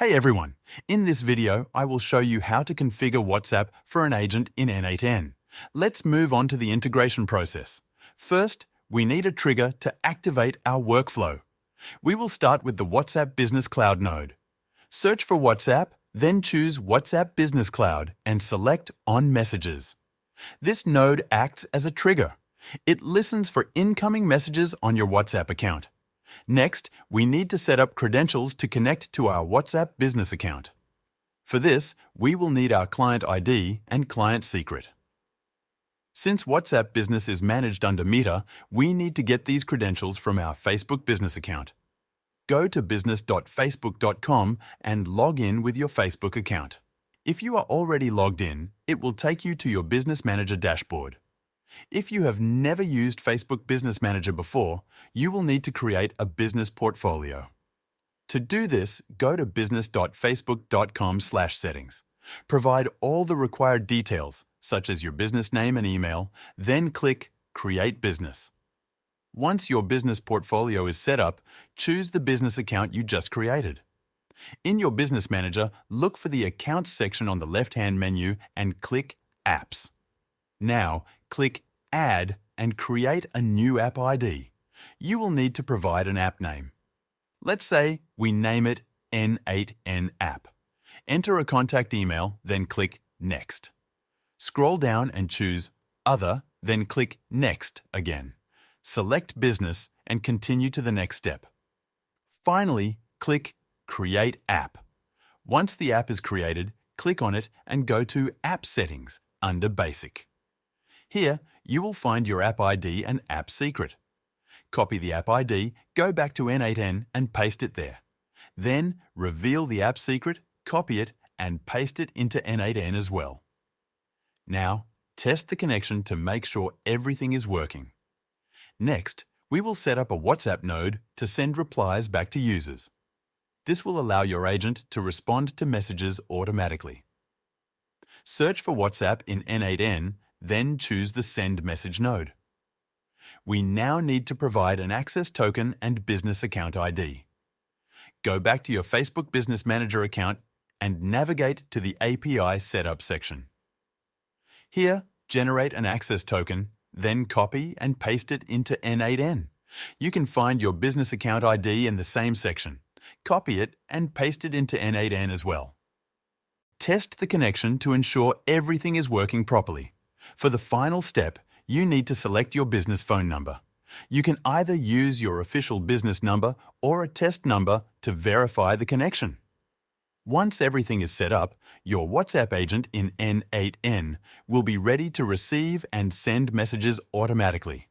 Hey everyone! In this video, I will show you how to configure WhatsApp for an agent in n8n. Let's move on to the integration process. First, we need a trigger to activate our workflow. We will start with the WhatsApp Business Cloud node. Search for WhatsApp, then choose WhatsApp Business Cloud and select On Messages. This node acts as a trigger. It listens for incoming messages on your WhatsApp account. Next, we need to set up credentials to connect to our WhatsApp business account. For this, we will need our client ID and client secret. Since WhatsApp Business is managed under Meta, we need to get these credentials from our Facebook business account. Go to business.facebook.com and log in with your Facebook account. If you are already logged in, it will take you to your Business Manager dashboard. If you have never used Facebook Business Manager before, you will need to create a business portfolio. To do this, go to business.facebook.com/settings. Provide all the required details, such as your business name and email, then click Create Business. Once your business portfolio is set up, choose the business account you just created. In your Business Manager, look for the Accounts section on the left-hand menu and click Apps. Now, click Add and create a new app ID. You will need to provide an app name. Let's say we name it n8n app. Enter a contact email, then click Next. Scroll down and choose Other, then click Next again. Select Business and continue to the next step. Finally, click Create App. Once the app is created, click on it and go to App Settings under Basic. Here, you will find your app ID and app secret. Copy the app ID, go back to n8n and paste it there. Then, reveal the app secret, copy it, and paste it into n8n as well. Now, test the connection to make sure everything is working. Next, we will set up a WhatsApp node to send replies back to users. This will allow your agent to respond to messages automatically. Search for WhatsApp in n8n, then choose the Send Message node. We now need to provide an access token and business account ID. Go back to your Facebook Business Manager account and navigate to the API Setup section. Here, generate an access token, then copy and paste it into n8n. You can find your business account ID in the same section. Copy it and paste it into n8n as well. Test the connection to ensure everything is working properly. For the final step, you need to select your business phone number. You can either use your official business number or a test number to verify the connection. Once everything is set up, your WhatsApp agent in n8n will be ready to receive and send messages automatically.